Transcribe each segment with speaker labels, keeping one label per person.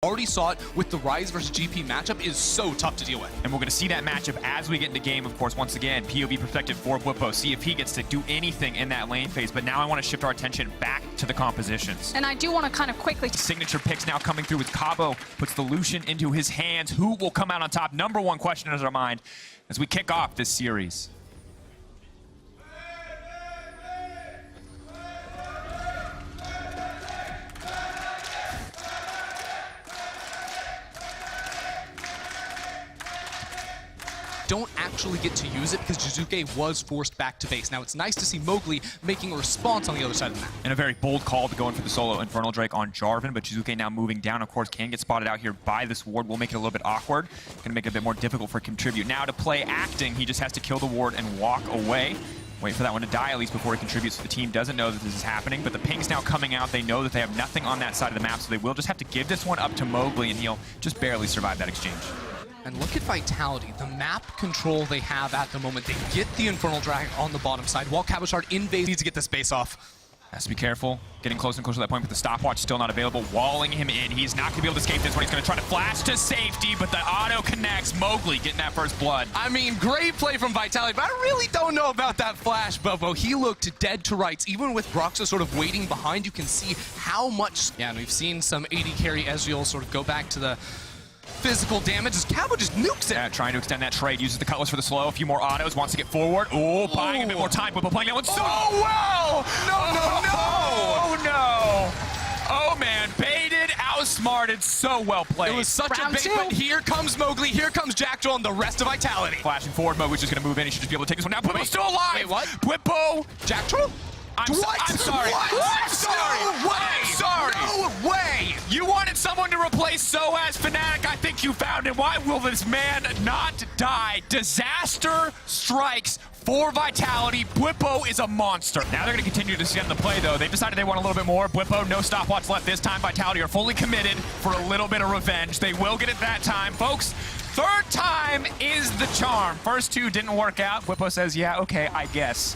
Speaker 1: Already saw it with the Rise versus GP matchup is so tough to deal with.
Speaker 2: And we're going to see that matchup as we get into game, of course, once again, POV perspective for Bwipo, see if he gets to do anything in that lane phase. But now I want to shift our attention back to the compositions.
Speaker 3: And I do want to kind of quickly...
Speaker 2: Signature picks now coming through with Cabo, puts the Lucian into his hands. Who will come out on top? Number one question in our mind as we kick off this series.
Speaker 1: Don't actually get to use it because Jizuke was forced back to base. Now it's nice to see Mowgli making a response on the other side of the map.
Speaker 2: And a very bold call to go in for the solo Infernal Drake on Jarvan, but Jizuke now moving down, of course, can get spotted out here by this ward. Will make it a little bit awkward. Gonna make it a bit more difficult for Contribute. Now to play acting, he just has to kill the ward and walk away. Wait for that one to die at least before he contributes. So the team doesn't know that this is happening, but the ping's now coming out. They know that they have nothing on that side of the map, so they will just have to give this one up to Mowgli, and he'll just barely survive that exchange.
Speaker 1: And look at Vitality, the map control they have at the moment. They get the Infernal Dragon on the bottom side, while Cabochard in base needs to get the space off.
Speaker 2: Has to be careful. Getting closer and closer to that point, but the stopwatch still not available. Walling him in. He's not going to be able to escape this one. He's going to try to flash to safety, but the auto connects. Mowgli getting that first blood.
Speaker 1: I mean, great play from Vitality, but I really don't know about that flash, Bobo. He looked dead to rights. Even with Broxah sort of waiting behind, you can see how much... Yeah, and we've seen some AD carry Ezreal sort of go back to the physical damage as Cabo just nukes it.
Speaker 2: Yeah, trying to extend that trade, uses the Cutlass for the slow, a few more autos, wants to get forward. Oh, buying a bit more time, but playing that one so well! No! Oh man, baited, outsmarted, so well played.
Speaker 1: It was such a bait, but here comes Mowgli, here comes Jackdaw, and the rest of Vitality.
Speaker 2: Flashing forward, Mowgli's just gonna move in, he should just be able to take this one now. Bwipo's still alive!
Speaker 1: Wait, what?
Speaker 2: Bwipo!
Speaker 1: Jackdaw?
Speaker 2: I'm sorry.
Speaker 1: What?
Speaker 2: I'm sorry.
Speaker 1: No way.
Speaker 2: I'm sorry.
Speaker 1: No way.
Speaker 2: You wanted someone to replace SOAS Fnatic. I think you found it. Why will this man not die? Disaster strikes for Vitality. Bwipo is a monster. Now they're going to continue to extend the play, though. They've decided they want a little bit more. Bwipo, no stopwatch left this time. Vitality are fully committed for a little bit of revenge. They will get it that time. Folks, third time is the charm. First two didn't work out. Bwipo says, yeah, okay, I guess.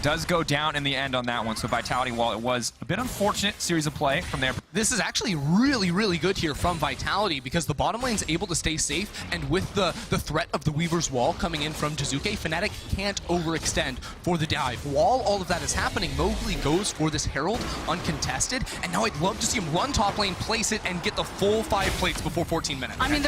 Speaker 2: Does go down in the end on that one. So Vitality, while it was a bit unfortunate series of play from there.
Speaker 1: This is actually really, really good here from Vitality because the bottom lane's able to stay safe, and with the threat of the Weaver's Wall coming in from Jizuke, Fnatic can't overextend for the dive. While all of that is happening, Mowgli goes for this Herald uncontested, and now I'd love to see him run top lane, place it, and get the full 5 plates before 14 minutes.
Speaker 3: I mean,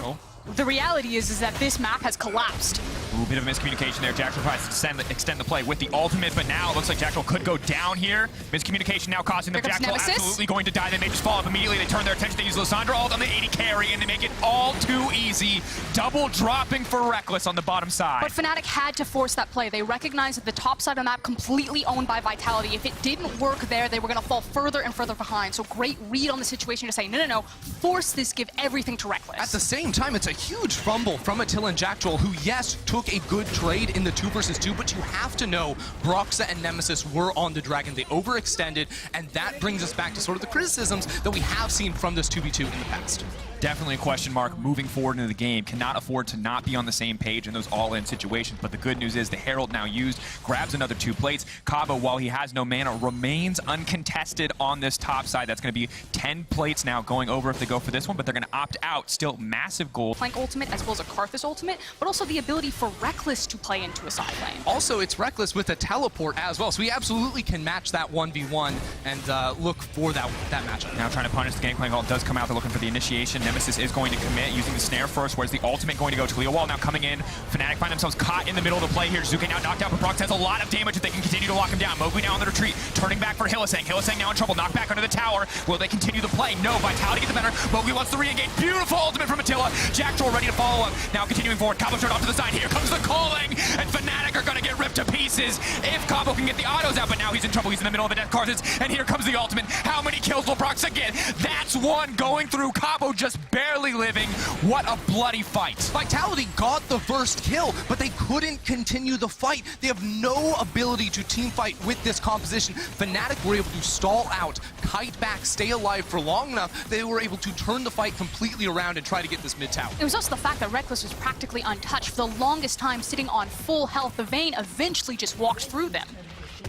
Speaker 3: the reality is that this map has collapsed.
Speaker 2: Ooh, bit of miscommunication there. Jackdaw tries to extend the play with the ultimate, but now it looks like Jackdaw could go down here. Miscommunication now costing them. Jackdaw absolutely going to die. They may just fall up immediately. They turn their attention. They use Lissandra all on the 80 carry, and they make it all too easy. Double dropping for Reckless on the bottom side.
Speaker 3: But Fnatic had to force that play. They recognized that the top side of the map completely owned by Vitality. If it didn't work there, they were going to fall further and further behind. So great read on the situation to say, no, force this, give everything to Reckless.
Speaker 1: At the same time, it's a huge fumble from Attila and Jackdaw, who, yes, took a good trade in the 2 versus 2, but you have to know Broxah and Nemesis were on the Dragon. They overextended, and that brings us back to sort of the criticisms that we have seen from this 2v2 in the past.
Speaker 2: Definitely a question mark moving forward into the game. Cannot afford to not be on the same page in those all-in situations. But the good news is the Herald now used, grabs another 2 plates. Cabo, while he has no mana, remains uncontested on this top side. That's going to be 10 plates now going over if they go for this one, but they're going to opt out. Still massive goal.
Speaker 3: Flank ultimate as well as a Karthus ultimate, but also the ability for Reckless to play into a side lane.
Speaker 1: Also, it's Reckless with a teleport as well, so we absolutely can match that 1v1 and look for that matchup.
Speaker 2: Now trying to punish the Gangplank Ult does come out. They're looking for the initiation. Nemesis is going to commit using the snare first. Where's the ultimate going to go? Cleo Wall now coming in. Fnatic find themselves caught in the middle of the play here. Jizuke now knocked out, but Brox has a lot of damage if they can continue to lock him down. Mowgli now on the retreat, turning back for Hylissang. Hylissang now in trouble, knocked back under the tower. Will they continue the play? No, Vitality gets the better. Mowgli wants to re-engage. Beautiful ultimate from Attila. Jackdaw ready to follow up. Now continuing forward. Cabo turned off to the side. Here comes the calling, and Fnatic are going to get ripped to pieces if Cabo can get the autos out, but now he's in trouble. He's in the middle of a death Karthus, and here comes the ultimate. How many kills will Broxah get? That's one going through. Cabo just barely living. What a bloody fight.
Speaker 1: Vitality got the first kill, but they couldn't continue the fight. They have no ability to team fight with this composition. Fnatic were able to stall out, kite back, stay alive for long enough. They were able to turn the fight completely around and try to get this mid tower.
Speaker 3: It was also the fact that Reckless was practically untouched for the longest time, sitting on full health. The Vayne eventually just walked through them.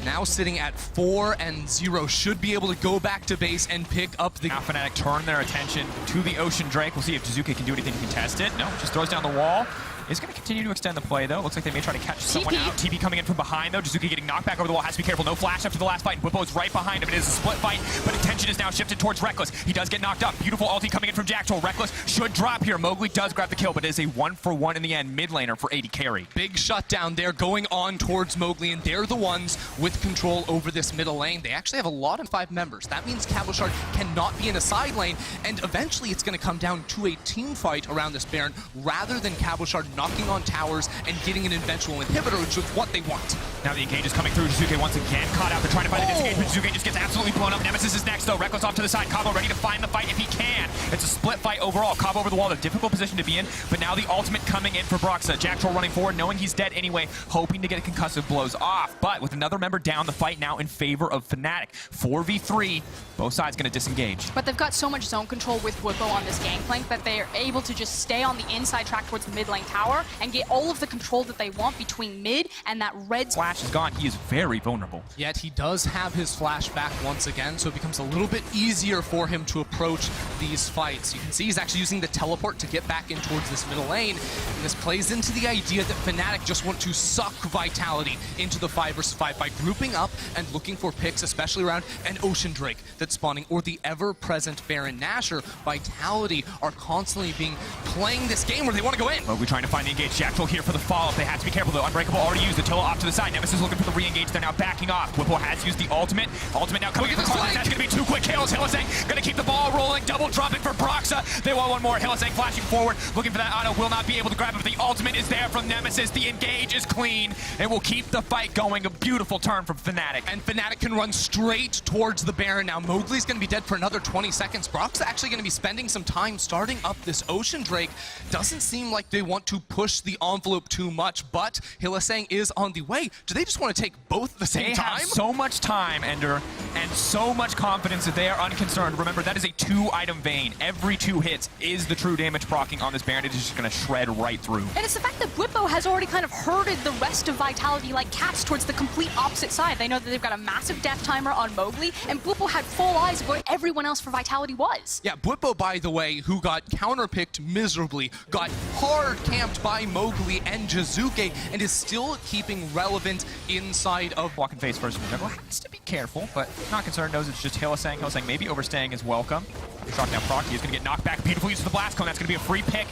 Speaker 1: Now sitting at 4-0, should be able to go back to base and pick up the...
Speaker 2: Now Fnatic turn their attention to the Ocean Drake. We'll see if Jizuke can do anything to contest it. No, just throws down the wall. Is going to continue to extend the play, though. Looks like they may try to catch someone out. TP coming in from behind, though. Jizuke getting knocked back over the wall. Has to be careful. No flash after the last fight. Bwipo is right behind him. It is a split fight, but attention is now shifted towards Reckless. He does get knocked up. Beautiful ulti coming in from Jacktroll. Reckless should drop here. Mowgli does grab the kill, but it is a 1-for-1 in the end. Mid laner for AD carry.
Speaker 1: Big shutdown there going on towards Mowgli, and they're the ones with control over this middle lane. They actually have a lot of 5 members. That means Cabochard cannot be in a side lane, and eventually it's going to come down to a team fight around this Baron rather than Cabochard knocking on towers and getting an eventual inhibitor, which is what they want.
Speaker 2: Now the engage is coming through. Jizuke once again caught out. They're trying to find the disengage, but Jizuke just gets absolutely blown up. Nemesis is next, though. Reckless off to the side. Cabo ready to find the fight if he can. It's a split fight overall. Cabo over the wall, a difficult position to be in, but now the ultimate coming in for Broxa. Jacktroll running forward, knowing he's dead anyway, hoping to get concussive blows off. But with another member down, the fight now in favor of Fnatic. 4v3, both sides going to disengage.
Speaker 3: But they've got so much zone control with Bwipo on this gangplank that they are able to just stay on the inside track towards the mid lane tower and get all of the control that they want between mid and that red
Speaker 2: flash is gone. He is very vulnerable.
Speaker 1: Yet he does have his flash back once again, so it becomes a little bit easier for him to approach these fights. You can see he's actually using the teleport to get back in towards this middle lane, and this plays into the idea that Fnatic just want to suck Vitality into the 5 versus 5 by grouping up and looking for picks, especially around an Ocean Drake that's spawning or the ever-present Baron Nashor. Vitality are constantly playing this game where they want to go in.
Speaker 2: Mowgli trying to find the engage. Jacktroll here for the follow-up. They have to be careful, though. Unbreakable already used. Attila off to the side. Nemesis looking for the re-engage. They're now backing off. Bwipo has used the ultimate. Ultimate now coming in. That's going to be 2 quick kills. Hylissang going to keep the ball rolling. Double dropping for Broxa. They want one more. Hylissang flashing forward, looking for that auto. Will not be able to grab it, but the ultimate is there from Nemesis. The engage is clean. It will keep the fight going. A beautiful turn from Fnatic.
Speaker 1: And Fnatic can run straight towards the Baron. Now Mowgli's going to be dead for another 20 seconds. Brock's actually going to be spending some time starting up this Ocean Drake. Doesn't seem like they want to push the envelope too much, but Hylissang is on the way. Do they just want to take both at the same time?
Speaker 2: They have so much time, Ender, and so much confidence that they are unconcerned. Remember, that is a 2-item vein. Every 2 hits is the true damage proccing on this Baron. It is just going to shred right through.
Speaker 3: And it's the fact that Bwipo has already kind of herded the rest of Vitality like cats towards the complete opposite side. They know that they've got a massive death timer on Mowgli, and Bwipo had full eyes of where everyone else for Vitality was.
Speaker 1: Yeah, Bwipo, by the way, who got counterpicked miserably, got hard camped by Mowgli and Jizuke, and is still keeping relevant inside of...
Speaker 2: Walking face first from the jungle. Has to be careful, but not concerned. Knows it's just Hylissang. Hylissang maybe overstaying is welcome. Shock down Proc. He's going to get knocked back. Beautiful use of the blast cone. That's going to be a free pick.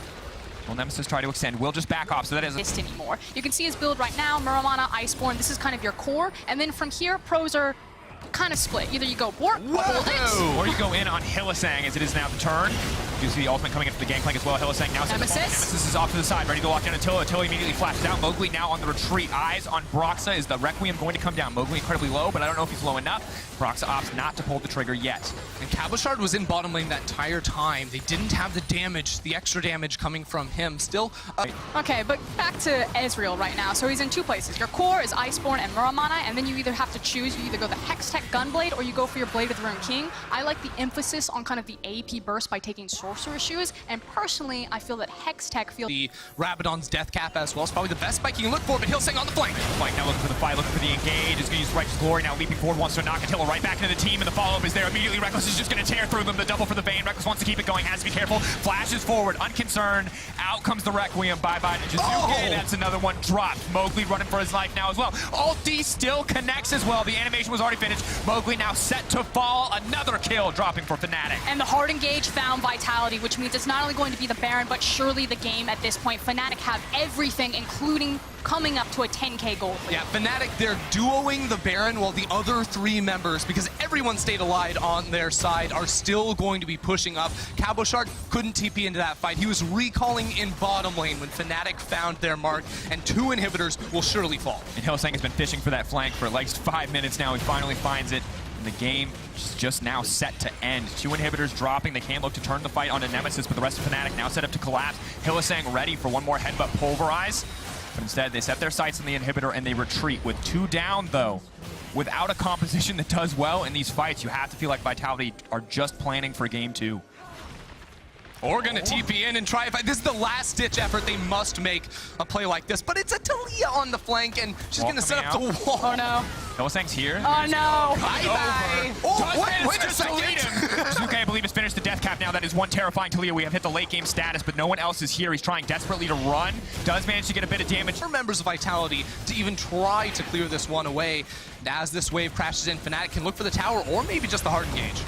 Speaker 2: Will Nemesis try to extend? Will just back off, so that isn't
Speaker 3: anymore. You can see his build right now. Muramana, Iceborne. This is kind of your core, and then from here, pros are kind of split. Either you go warp, hold it,
Speaker 2: or you go in on Hylissang as it is now the turn. You see the ultimate coming into the gangplank as well. Hylissang now Nemesis is off to the side, ready to lock down Attila. Attila immediately flashes out. Mowgli now on the retreat. Eyes on Broxa. Is the Requiem going to come down? Mowgli incredibly low, but I don't know if he's low enough. Broxa opts not to pull the trigger yet.
Speaker 1: And Cabochard was in bottom lane that entire time. They didn't have the damage, the extra damage coming from him. Still...
Speaker 3: Okay, but back to Ezreal right now. So he's in 2 places. Your core is Iceborne and Muramana, and then you either have to choose. You either go the Hextech Gunblade or you go for your Blade of the Ruined King. I like the emphasis on kind of the AP burst by taking Sorcerer Shoes, and personally, I feel that Hextech feels...
Speaker 1: The Rabadon's Death Cap as well is probably the best spike you can look for, but Hylissang on the flank.
Speaker 2: Flank now looking for the fight, looking for the engage. Is going to use Righteous Glory now, leaping forward, wants to knock Attila right back into the team, and the follow-up is there immediately. Reckless is just going to tear through them. The double for the Vayne. Reckless wants to keep it going, has to be careful. Flashes forward, unconcerned. Out comes the Requiem. Bye-bye to Jizuke. That's another one dropped. Mowgli running for his life now as well. Ulti still connects as well. The animation was already finished. Mowgli now set to fall. Another kill dropping for Fnatic.
Speaker 3: And the hard engage found Vitality, which means it's not only going to be the Baron, but surely the game at this point. Fnatic have everything, including coming up to a 10k gold lead.
Speaker 1: Yeah, Fnatic, they're duoing the Baron while the other 3 members, because everyone stayed alive on their side, are still going to be pushing up. Cabochard couldn't TP into that fight. He was recalling in bottom lane when Fnatic found their mark, and 2 inhibitors will surely fall.
Speaker 2: And Hylissang has been fishing for that flank for at least 5 minutes now. He finally finds it. The game is just now set to end. 2 inhibitors dropping. They can look to turn the fight onto Nemesis, but the rest of Fnatic now set up to collapse. Hylissang ready for one more headbutt pulverize, but instead they set their sights on the inhibitor and they retreat with 2 down, though. Without a composition that does well in these fights, you have to feel like Vitality are just planning for game 2.
Speaker 1: Or gonna TP in and try. This is the last-ditch effort. They must make a play like this. But it's a Talia on the flank, and she's
Speaker 2: Wall
Speaker 1: gonna set up
Speaker 2: coming
Speaker 1: the wall.
Speaker 3: Oh no.
Speaker 2: Hylissang's here.
Speaker 3: Oh no.
Speaker 1: Bye-bye. Oh, wait a second.
Speaker 2: Zuke, I believe, has finished the death cap now. That is one terrifying Talia. We have hit the late game status, but no one else is here. He's trying desperately to run. Does manage to get a bit of damage.
Speaker 1: For members of Vitality to even try to clear this one away. And as this wave crashes in, Fnatic can look for the tower or maybe just the hard engage.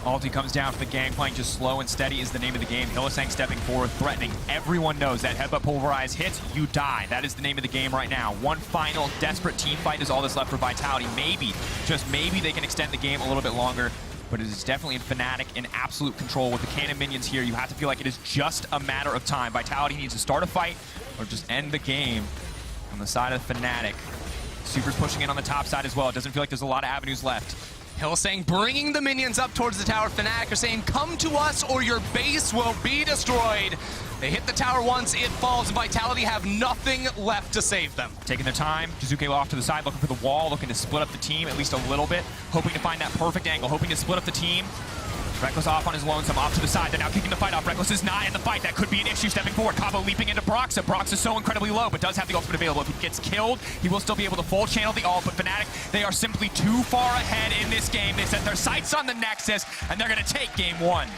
Speaker 2: Alti comes down for the gang, playing just slow and steady is the name of the game. Hylissang stepping forward, threatening. Everyone knows that headbutt pulverize hits, you die. That is the name of the game right now. One final desperate team fight is all that's left for Vitality. Maybe, just maybe they can extend the game a little bit longer, but it is definitely in Fnatic in absolute control. With the cannon minions here, you have to feel like it is just a matter of time. Vitality needs to start a fight or just end the game on the side of Fnatic. Super's pushing in on the top side as well. It doesn't feel like there's a lot of avenues left.
Speaker 1: Hylissang bringing the minions up towards the tower. Fnatic are saying, come to us or your base will be destroyed. They hit the tower once, it falls. Vitality have nothing left to save them.
Speaker 2: Taking their time, Jizuke off to the side, looking for the wall, looking to split up the team at least a little bit, hoping to find that perfect angle, hoping to split up the team. Reckless off on his lonesome, off to the side. They're now kicking the fight off. Reckless is not in the fight. That could be an issue stepping forward. Cabo leaping into Broxa. Brox is so incredibly low, but does have the ultimate available. If he gets killed, he will still be able to full channel the ult, but Fnatic, they are simply too far ahead in this game. They set their sights on the Nexus, and they're going to take game one.